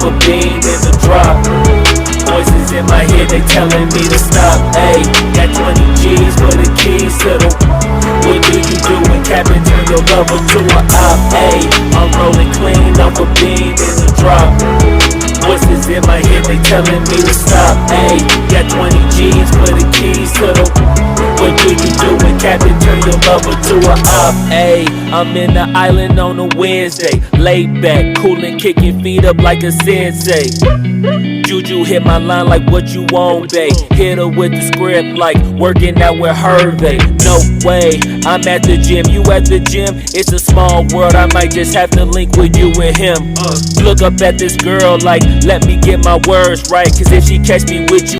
a bean in the drop. Voices in my head, they telling me to stop. Ayy, got 20 G's for the keys to the. What do you do when Captain turn your lover to a op? Ayy, I'm rolling clean off a bean in the drop. Voices in my head, they telling me to stop. Ayy, got 20 G's for the keys to the. What do you do when Captain turn your lover to a op? Ayy, I'm in the island on a Wednesday, laid back, coolin', kicking feet up like a sensei. Juju hit my line like what you want, babe. Hit her with the script like working out with Hervey. No way, I'm at the gym, you at the gym. It's a small world, I might just have to link with you and him. Look up at this girl like, let me get my words right, cause if she catch me with you